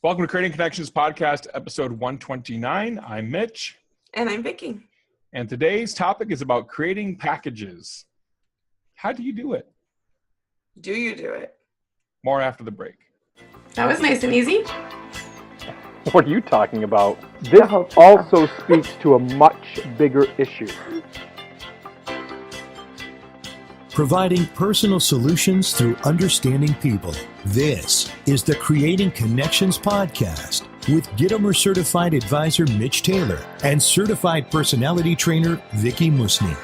Welcome to Creating Connections Podcast, episode 129. I'm Mitch. And I'm Vicky. And today's topic is about creating packages. How do you do it? Do you do it? More after the break. That was nice and easy. What are you talking about? This also speaks to a much bigger issue. Providing personal solutions through understanding people. This is the Creating Connections Podcast with Gitomer Certified Advisor Mitch Taylor and Certified Personality Trainer Vicky Musni.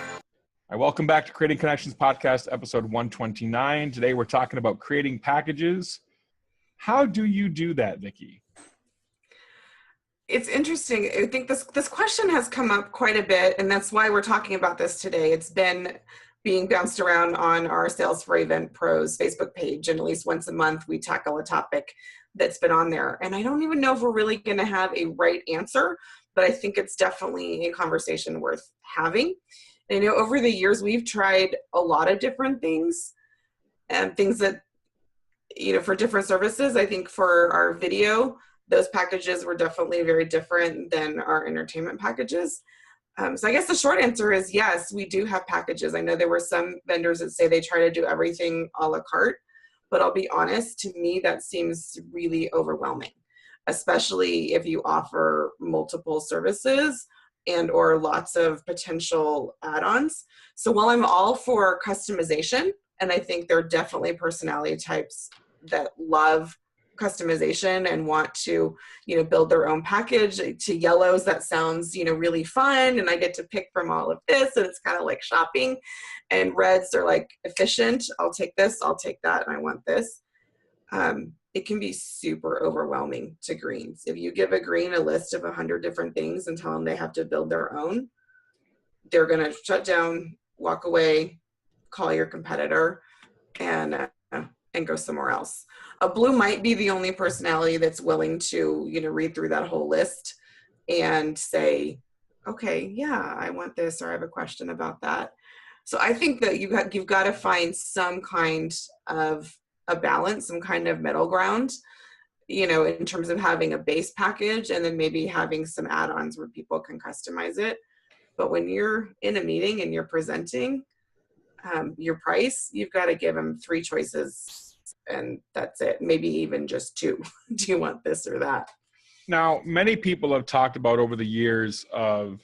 Hi, welcome back to Creating Connections Podcast, episode 129. Today we're talking about creating packages. How do you do that, Vicky? It's interesting. I think this question has come up quite a bit, and that's why we're talking about this today. It's been being bounced around on our Sales for Event Pros Facebook page, and at least once a month we tackle a topic that's been on there. And I don't even know if we're really going to have a right answer, but I think it's definitely a conversation worth having. And over the years we've tried a lot of different things, and things that, for different services. I think for our video, those packages were definitely very different than our entertainment packages. So I guess the short answer is yes, we do have packages. I know there were some vendors that say they try to do everything a la carte, but I'll be honest, to me, that seems really overwhelming, especially if you offer multiple services and or lots of potential add-ons. So while I'm all for customization, and I think there are definitely personality types that love customization and want to, build their own package. To yellows, that sounds, really fun, and I get to pick from all of this, and it's kind of like shopping. And reds are like efficient. I'll take this, I'll take that, and I want this. It can be super overwhelming to greens. If you give a green a list of 100 different things and tell them they have to build their own, they're going to shut down, walk away, call your competitor, and go somewhere else. A blue might be the only personality that's willing to, read through that whole list and say, okay, yeah, I want this, or I have a question about that. So I think that you've got to find some kind of a balance, some kind of middle ground, in terms of having a base package and then maybe having some add-ons where people can customize it. But when you're in a meeting and you're presenting your price, you've got to give them 3 choices. And that's it. Maybe even just 2. Do you want this or that? Now, many people have talked about over the years of,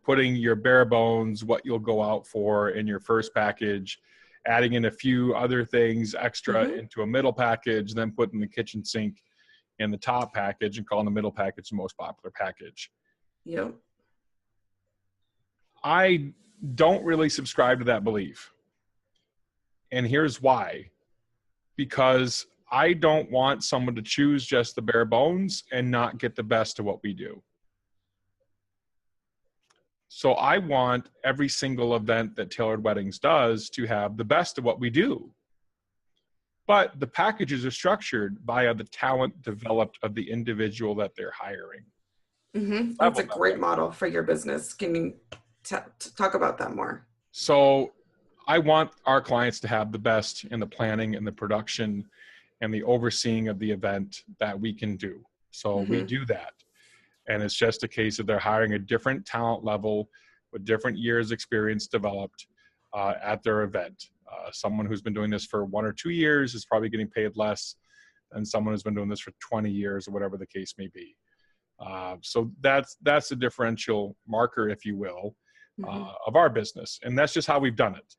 putting your bare bones, what you'll go out for in your first package, adding in a few other things extra into a middle package, then putting the kitchen sink in the top package and calling the middle package the most popular package. Yep. I don't really subscribe to that belief. And here's why. Because I don't want someone to choose just the bare bones and not get the best of what we do. So I want every single event that Tailored Weddings does to have the best of what we do. But the packages are structured via the talent developed of the individual that they're hiring. That's a great model for your business. Can you talk about that more? So I want our clients to have the best in the planning and the production and the overseeing of the event that we can do. So we do that. And it's just a case of they're hiring a different talent level with different years experience developed at their event. Someone who's been doing this for 1 or 2 years is probably getting paid less than someone who's been doing this for 20 years or whatever the case may be. So that's a differential marker, if you will, of our business. And that's just how we've done it.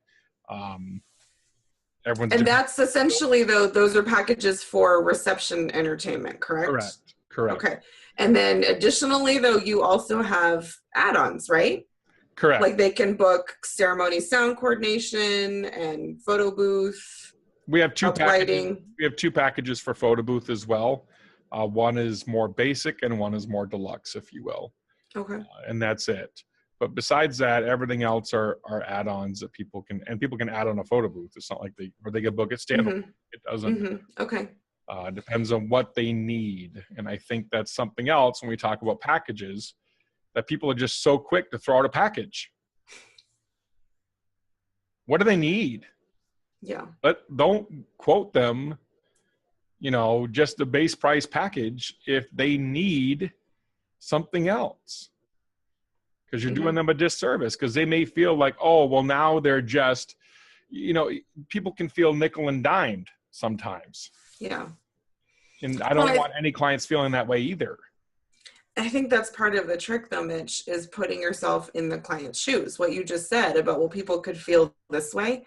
That's essentially, though, those are packages for reception entertainment, correct? Correct. Okay. And then additionally, though, you also have add-ons, right? Correct. Like they can book ceremony sound coordination and photo booth. We have 2 packages. Lighting. We have 2 packages for photo booth as well. One is more basic and one is more deluxe, if you will. Okay. And that's it. But besides that, everything else are add-ons that people can add on a photo booth. It's not like they can book it standalone. It doesn't. Okay. Depends on what they need. And I think that's something else when we talk about packages, that people are just so quick to throw out a package. What do they need? Yeah. But don't quote them just the base price package if they need something else, because you're doing them a disservice, because they may feel like, oh, well, now they're just, people can feel nickel and dimed sometimes. Yeah. And I don't want any clients feeling that way either. I think that's part of the trick though, Mitch, is putting yourself in the client's shoes. What you just said about, well, people could feel this way.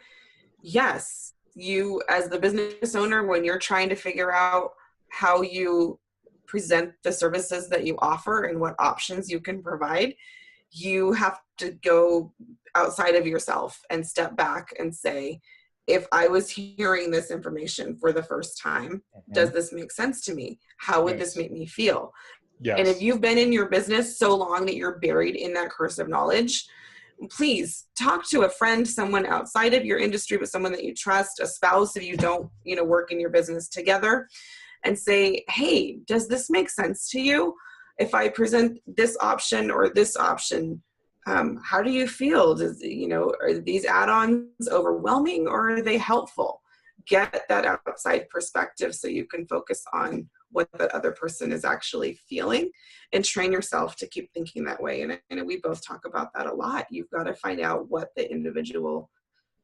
Yes, you as the business owner, when you're trying to figure out how you present the services that you offer and what options you can provide, you have to go outside of yourself and step back and say, if I was hearing this information for the first time, does this make sense to me? How would this make me feel? Yes. And if you've been in your business so long that you're buried in that curse of knowledge, please talk to a friend, someone outside of your industry, but someone that you trust, a spouse if you don't, work in your business together, and say, hey, does this make sense to you? If I present this option or this option, how do you feel? Are these add-ons overwhelming or are they helpful? Get that outside perspective so you can focus on what the other person is actually feeling, and train yourself to keep thinking that way. And we both talk about that a lot. You've got to find out what the individual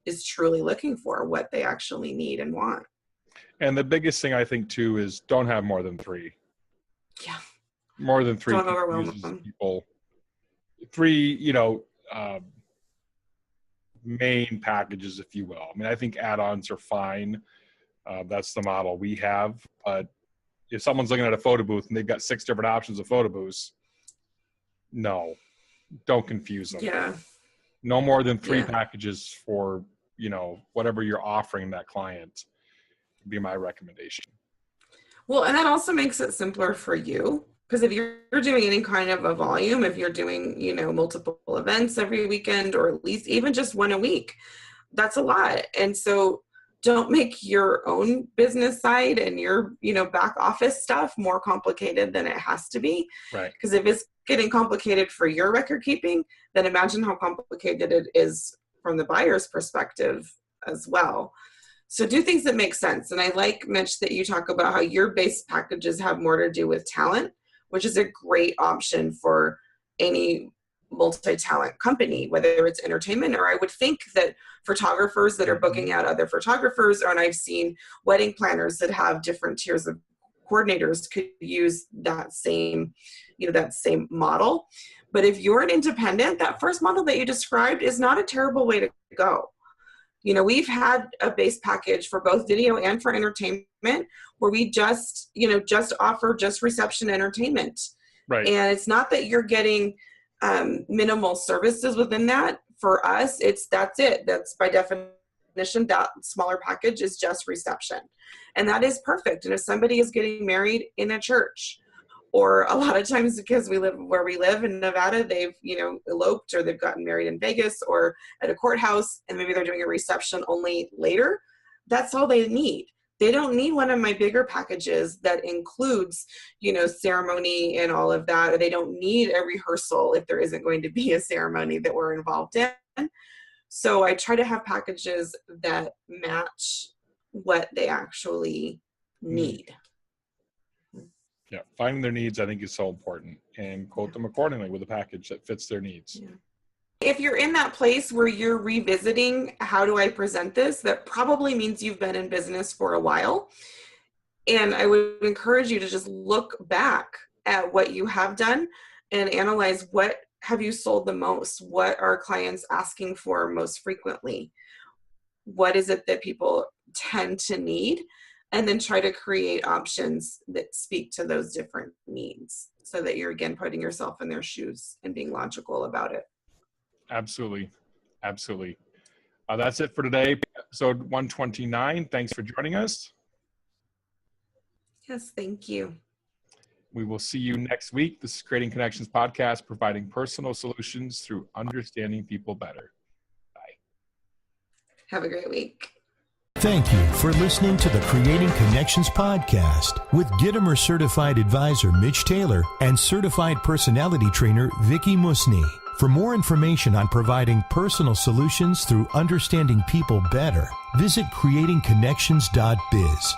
is truly looking for, what they actually need and want. And the biggest thing I think too is don't have more than 3. Yeah. More than 3 don't overwhelm people. 3, main packages, if you will. I mean, I think add-ons are fine. That's the model we have. But if someone's looking at a photo booth and they've got 6 different options of photo booths, no, don't confuse them. Yeah. No more than 3 packages for, whatever you're offering that client would be my recommendation. Well, and that also makes it simpler for you. Because if you're doing any kind of a volume, if you're doing, multiple events every weekend, or at least even just one a week, that's a lot. And so don't make your own business side and your, back office stuff more complicated than it has to be. Right. Because if it's getting complicated for your record keeping, then imagine how complicated it is from the buyer's perspective as well. So do things that make sense. And I like, Mitch, that you talk about how your base packages have more to do with talent, which is a great option for any multi-talent company, whether it's entertainment, or I would think that photographers that are booking out other photographers, and I've seen wedding planners that have different tiers of coordinators could use that same, that same model. But if you're an independent, that first model that you described is not a terrible way to go. We've had a base package for both video and for entertainment where we just offer just reception entertainment. Right. And it's not that you're getting minimal services within that. For us, that's it. That's by definition, that smaller package is just reception. And that is perfect. And if somebody is getting married in a church, or a lot of times because we live where we live in Nevada, they've, eloped, or they've gotten married in Vegas or at a courthouse, and maybe they're doing a reception only later. That's all they need. They don't need one of my bigger packages that includes, ceremony and all of that. Or they don't need a rehearsal if there isn't going to be a ceremony that we're involved in. So I try to have packages that match what they actually need. Yeah, finding their needs, I think, is so important, and quote them accordingly with a package that fits their needs. Yeah. If you're in that place where you're revisiting, how do I present this? That probably means you've been in business for a while. And I would encourage you to just look back at what you have done and analyze, what have you sold the most? What are clients asking for most frequently? What is it that people tend to need? And then try to create options that speak to those different needs so that you're, again, putting yourself in their shoes and being logical about it. Absolutely. Absolutely. That's it for today. Episode 129. Thanks for joining us. Yes, thank you. We will see you next week. This is Creating Connections Podcast, providing personal solutions through understanding people better. Bye. Have a great week. Thank you for listening to the Creating Connections Podcast with Gittimer Certified Advisor Mitch Taylor and Certified Personality Trainer Vicki Musny. For more information on providing personal solutions through understanding people better, visit creatingconnections.biz.